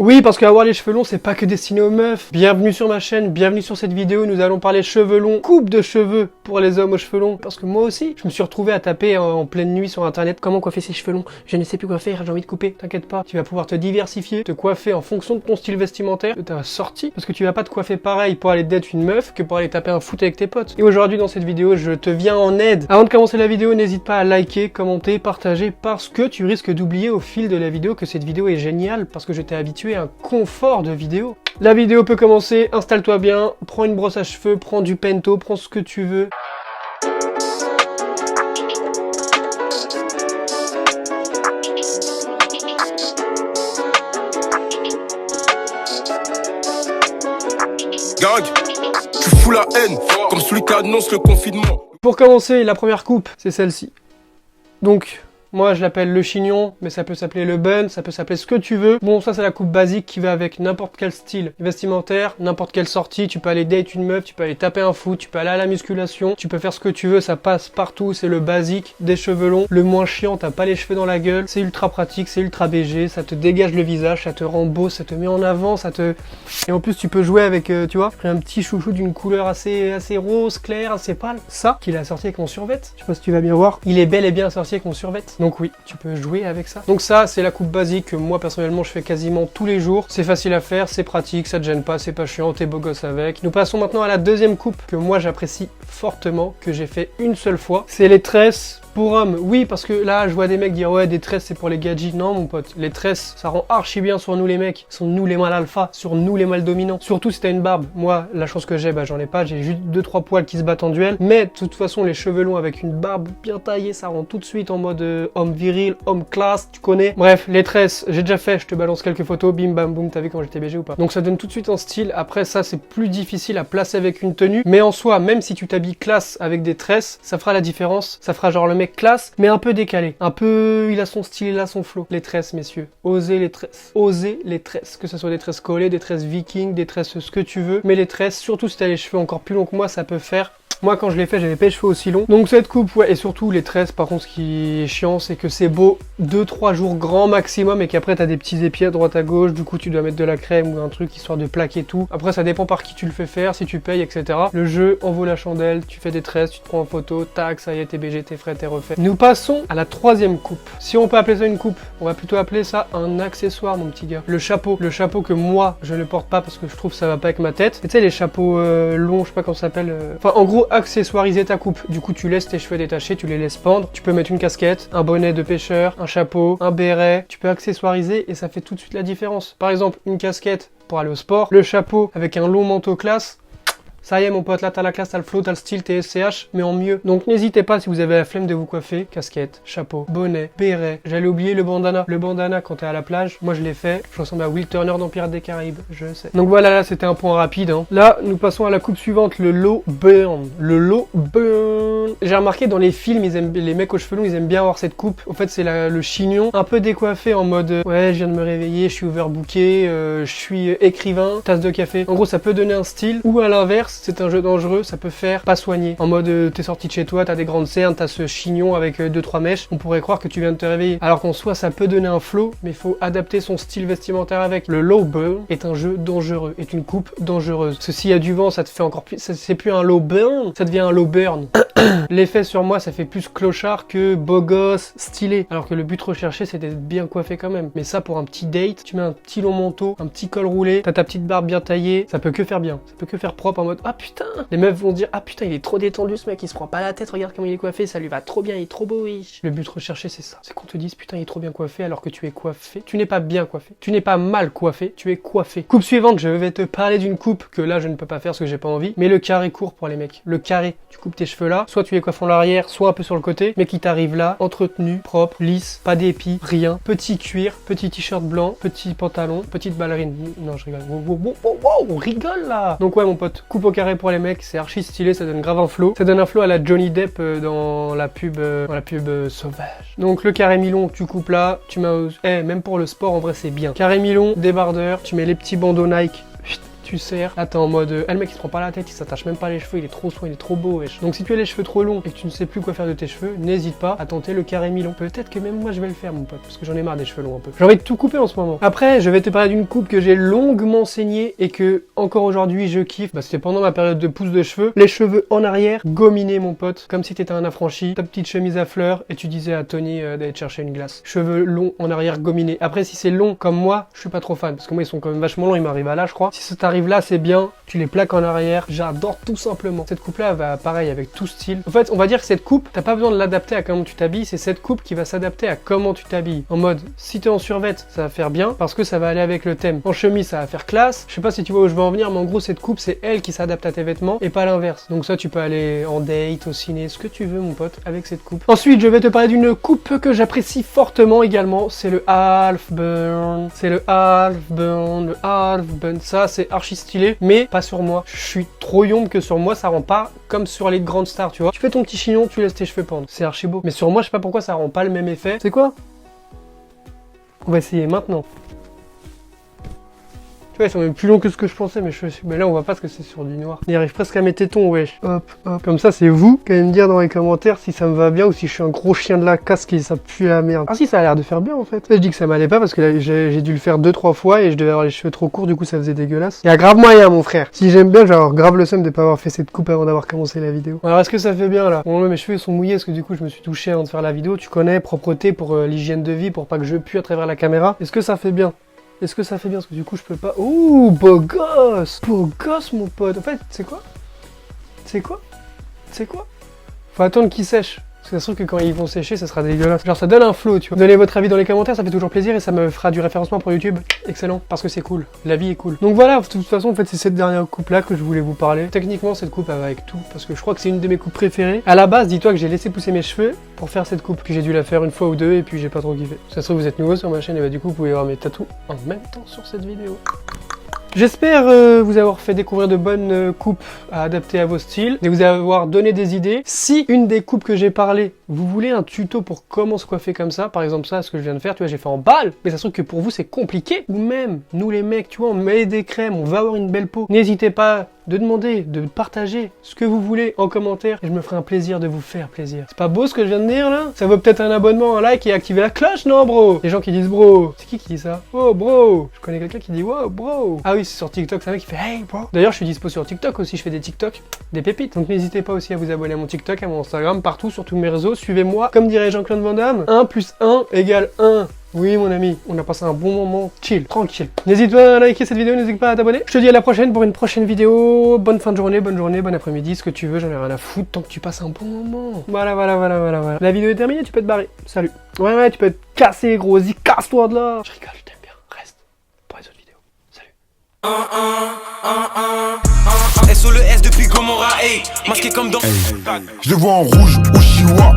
Oui, parce qu'avoir les cheveux longs, c'est pas que destiné aux meufs. Bienvenue sur ma chaîne, bienvenue sur cette vidéo, nous allons parler cheveux longs, coupe de cheveux pour les hommes aux cheveux longs. Parce que moi aussi, je me suis retrouvé à taper en pleine nuit sur internet comment coiffer ses cheveux longs. Je ne sais plus quoi faire, j'ai envie de couper. T'inquiète pas, tu vas pouvoir te diversifier, te coiffer en fonction de ton style vestimentaire, de ta sortie. Parce que tu vas pas te coiffer pareil pour aller date une meuf que pour aller taper un foot avec tes potes. Et aujourd'hui, dans cette vidéo, je te viens en aide. Avant de commencer la vidéo, n'hésite pas à liker, commenter, partager, parce que tu risques d'oublier au fil de la vidéo que cette vidéo est géniale, parce que je t'ai habitué à un confort de vidéo. La vidéo peut commencer, installe-toi bien, prends une brosse à cheveux, prends du pento, prends ce que tu veux. Gang, tu fous la haine, comme celui qui annonce le confinement. Pour commencer, la première coupe, c'est celle-ci. Donc, moi je l'appelle le chignon, mais ça peut s'appeler le bun, ça peut s'appeler ce que tu veux. Bon, ça c'est la coupe basique qui va avec n'importe quel style vestimentaire, n'importe quelle sortie. Tu peux aller date une meuf, tu peux aller taper un foot, tu peux aller à la musculation, tu peux faire ce que tu veux, ça passe partout. C'est le basique des cheveux longs. Le moins chiant, t'as pas les cheveux dans la gueule. C'est ultra pratique, c'est ultra BG, ça te dégage le visage, ça te rend beau, ça te met en avant, ça te... Et en plus tu peux jouer avec, tu vois, un petit chouchou d'une couleur assez rose, claire, assez pâle. Ça, qu'il a sorti avec mon survêt, je sais pas si tu vas bien voir, il est bel et bien sorti avec mon survêt. Donc oui, tu peux jouer avec ça. Donc ça, c'est la coupe basique que moi personnellement je fais quasiment tous les jours. C'est facile à faire, c'est pratique, ça te gêne pas, c'est pas chiant, t'es beau gosse avec. Nous passons maintenant à la deuxième coupe que moi j'apprécie fortement, que j'ai fait une seule fois. C'est les tresses pour hommes. Oui, parce que là, je vois des mecs dire ouais, des tresses c'est pour les gadgets. Non, mon pote, les tresses, ça rend archi bien sur nous les mecs, sur nous les mâles alpha, sur nous les mâles dominants. Surtout si t'as une barbe. Moi, la chance que j'ai, bah j'en ai pas, j'ai juste 2-3 poils qui se battent en duel. Mais de toute façon, les cheveux longs avec une barbe bien taillée, ça rend tout de suite en mode homme viril, homme classe, tu connais. Bref, les tresses, j'ai déjà fait, je te balance quelques photos, bim bam boum, t'as vu quand j'étais BG ou pas. Donc ça donne tout de suite un style. Après ça, c'est plus difficile à placer avec une tenue. Mais en soi, même si tu t'habilles classe avec des tresses, ça fera la différence. Ça fera genre le mec classe, mais un peu décalé. Un peu, il a son style, il a son flow. Les tresses, messieurs. Osez les tresses. Osez les tresses. Que ce soit des tresses collées, des tresses vikings, des tresses ce que tu veux. Mais les tresses, surtout si t'as les cheveux encore plus longs que moi, ça peut faire... Moi, quand je l'ai fait, j'avais pas les cheveux aussi longs. Donc cette coupe, ouais, et surtout les tresses, par contre, ce qui est chiant, c'est que c'est beau 2-3 jours grand maximum et qu'après, t'as des petits épis à droite à gauche. Du coup, tu dois mettre de la crème ou un truc histoire de plaquer tout. Après, ça dépend par qui tu le fais faire, si tu payes, etc. Le jeu en vaut la chandelle. Tu fais des tresses, tu te prends en photo, tac, ça y est, t'es BG, t'es frais, t'es refait. Nous passons à la troisième coupe. Si on peut appeler ça une coupe, on va plutôt appeler ça un accessoire, mon petit gars. Le chapeau que moi, je ne porte pas parce que je trouve que ça va pas avec ma tête. Et tu sais, les chapeaux longs, je sais pas comment ça s'appelle. Enfin, en gros, accessoiriser ta coupe. Du coup, tu laisses tes cheveux détachés, tu les laisses pendre. Tu peux mettre une casquette, un bonnet de pêcheur, un chapeau, un béret. Tu peux accessoiriser et ça fait tout de suite la différence. Par exemple, une casquette pour aller au sport, le chapeau avec un long manteau classe. Ça y est mon pote, là t'as la classe, t'as le flow, t'as le style, t'es SCH, mais en mieux. Donc n'hésitez pas si vous avez la flemme de vous coiffer, casquette, chapeau, bonnet, béret. J'allais oublier le bandana. Le bandana quand t'es à la plage, moi je l'ai fait, je ressemble à Will Turner dans Pirates des Caraïbes, je sais. Donc voilà, là c'était un point rapide. Hein. Là, nous passons à la coupe suivante, le low burn. Le low burn. J'ai remarqué dans les films, les mecs aux cheveux longs, ils aiment bien avoir cette coupe. En fait, c'est le chignon, un peu décoiffé en mode ouais, je viens de me réveiller, je suis overbooké, je suis écrivain, tasse de café. En gros, ça peut donner un style, ou à l'inverse, c'est un jeu dangereux, ça peut faire pas soigner. En mode t'es sorti de chez toi, t'as des grandes cernes, t'as ce chignon avec 2-3 mèches, on pourrait croire que tu viens de te réveiller. Alors qu'en soi ça peut donner un flow, mais il faut adapter son style vestimentaire avec. Le low burn est un jeu dangereux, est une coupe dangereuse. Parce que s'il y a du vent, ça te fait encore plus... C'est plus un low burn, ça devient un low burn. L'effet sur moi, ça fait plus clochard que beau gosse, stylé. Alors que le but recherché, c'est d'être bien coiffé quand même. Mais ça, pour un petit date, tu mets un petit long manteau, un petit col roulé, t'as ta petite barbe bien taillée, ça peut que faire bien. Ça peut que faire propre en mode ah putain. Les meufs vont dire ah putain, il est trop détendu ce mec, il se prend pas la tête, regarde comment il est coiffé, ça lui va trop bien, il est trop beau, oui. Le but recherché, c'est ça. C'est qu'on te dise putain, il est trop bien coiffé alors que tu es coiffé. Tu n'es pas bien coiffé. Tu n'es pas mal coiffé, tu es coiffé. Coupe suivante, je vais te parler d'une coupe que là, je ne peux pas faire parce que j'ai pas envie. Mais le carré court pour les mecs. Le carré, tu coupes tes cheveux là, soit tu les coiffes en l'arrière, soit un peu sur le côté, mais qui t'arrive là, entretenu, propre, lisse, pas d'épis, rien. Petit cuir, petit t-shirt blanc, petit pantalon, petite ballerine. Non, je rigole. Wow, on rigole là. Donc ouais, mon pote, coupe au carré pour les mecs, c'est archi stylé, ça donne grave un flow. Ça donne un flow à la Johnny Depp dans la pub Sauvage. Donc le carré mi-long, tu coupes là, tu mets même pour le sport, en vrai, c'est bien. Carré mi-long, débardeur, tu mets les petits bandeaux Nike. tu serres. Là t'es en mode, le mec il se prend pas la tête, il s'attache même pas les cheveux, il est trop soin, il est trop beau, wesh. Donc si tu as les cheveux trop longs et que tu ne sais plus quoi faire de tes cheveux, n'hésite pas à tenter le carré mi-long. Peut-être que même moi je vais le faire mon pote, parce que j'en ai marre des cheveux longs un peu. J'ai envie de tout couper en ce moment. Après, je vais te parler d'une coupe que j'ai longuement saignée et que encore aujourd'hui je kiffe. Bah c'était pendant ma période de pousse de cheveux. Les cheveux en arrière, gominés mon pote, comme si t'étais un affranchi, ta petite chemise à fleurs et tu disais à Tony d'aller te chercher une glace. Cheveux longs en arrière gominés. Après si c'est long comme moi, je suis pas trop fan, parce que moi ils sont quand même vachement longs, ils m'arrivent à là je crois. Si ça t'arrive là c'est bien, tu les plaques en arrière, j'adore tout simplement. Cette coupe là va pareil avec tout style. En fait on va dire que cette coupe, t'as pas besoin de l'adapter à comment tu t'habilles, c'est cette coupe qui va s'adapter à comment tu t'habilles. En mode, si t'es en survêt, ça va faire bien, parce que ça va aller avec le thème. En chemise, ça va faire classe. Je sais pas si tu vois où je veux en venir, mais en gros cette coupe c'est elle qui s'adapte à tes vêtements et pas l'inverse. Donc ça tu peux aller en date, au ciné, ce que tu veux mon pote, avec cette coupe. Ensuite je vais te parler d'une coupe que j'apprécie fortement également, c'est le half burn. C'est le half burn, le half burn. Ça c'est archi stylé, mais pas sur moi. Je suis trop yombe que sur moi ça rend pas comme sur les grandes stars, tu vois. Tu fais ton petit chignon, tu laisses tes cheveux pendre. C'est archi beau. Mais sur moi je sais pas pourquoi ça rend pas le même effet. C'est quoi? On va essayer maintenant. Ouais, ils sont même plus longs que ce que je pensais, mais là on voit pas ce que c'est sur du noir. Il arrive presque à mes tétons, wesh. Hop, hop. Comme ça, c'est vous qui allez me dire dans les commentaires si ça me va bien ou si je suis un gros chien de la casse qui ça pue la merde. Ah si, ça a l'air de faire bien en fait. Là, je dis que ça m'allait pas parce que là, j'ai dû le faire 2-3 fois et je devais avoir les cheveux trop courts, du coup ça faisait dégueulasse. Il y a grave moyen, mon frère. Si j'aime bien, j'ai avoir grave le seum de pas avoir fait cette coupe avant d'avoir commencé la vidéo. Alors est-ce que ça fait bien là? Bon, mes cheveux sont mouillés parce que du coup je me suis touché avant de faire la vidéo. Tu connais, propreté pour l'hygiène de vie, pour pas que je pue à travers la caméra. Est-ce que ça fait bien? Est-ce que ça fait bien? Parce que du coup, je peux pas... Ouh, beau gosse! Beau gosse, mon pote! En fait, c'est quoi? C'est quoi? C'est quoi? Faut attendre qu'ils sèchent. Parce que ça se trouve que quand ils vont sécher, ça sera dégueulasse. Genre, ça donne un flow, tu vois. Donnez votre avis dans les commentaires, ça fait toujours plaisir et ça me fera du référencement pour YouTube. Excellent. Parce que c'est cool. La vie est cool. Donc voilà, de toute façon, en fait, c'est cette dernière coupe-là que je voulais vous parler. Techniquement, cette coupe, elle va avec tout. Parce que je crois que c'est une de mes coupes préférées. À la base, dis-toi que j'ai laissé pousser mes cheveux pour faire cette coupe. Puis j'ai dû la faire une fois ou deux et puis j'ai pas trop kiffé. Ça se trouve, vous êtes nouveau sur ma chaîne et bah du coup, vous pouvez voir mes tatous en même temps sur cette vidéo. J'espère vous avoir fait découvrir de bonnes coupes à adapter à vos styles et vous avoir donné des idées. Si une des coupes que j'ai parlé, vous voulez un tuto pour comment se coiffer comme ça, par exemple ça, ce que je viens de faire, tu vois, j'ai fait en balle, mais ça se trouve que pour vous c'est compliqué, ou même, nous les mecs, tu vois, on met des crèmes, on va avoir une belle peau. N'hésitez pas de demander, de partager ce que vous voulez en commentaire et je me ferai un plaisir de vous faire plaisir. C'est pas beau ce que je viens de dire là? Ça vaut peut-être un abonnement, un like et activer la cloche, non bro? Les gens qui disent bro, c'est qui dit ça? Oh bro! Je connais quelqu'un qui dit wow bro! Ah oui, c'est sur TikTok, c'est un mec qui fait hey bro! D'ailleurs, je suis dispo sur TikTok aussi, je fais des TikTok, des pépites. Donc n'hésitez pas aussi à vous abonner à mon TikTok, à mon Instagram, partout, sur tous mes réseaux. Suivez-moi, comme dirait Jean-Claude Van Damme, 1 + 1 = 1. Oui mon ami, on a passé un bon moment chill, tranquille. N'hésite pas à liker cette vidéo, n'hésite pas à t'abonner. Je te dis à la prochaine pour une prochaine vidéo. Bonne fin de journée, bon après-midi, ce que tu veux, j'en ai rien à foutre tant que tu passes un bon moment. Voilà. La vidéo est terminée, tu peux te barrer. Salut. Ouais, tu peux te casser gros, vas-y, casse-toi de là. Je rigole, je t'aime bien, reste pour les autres vidéos. Salut. SO le S depuis Gomorrah, hey, masqué comme dans... Je le vois en rouge ou chinois.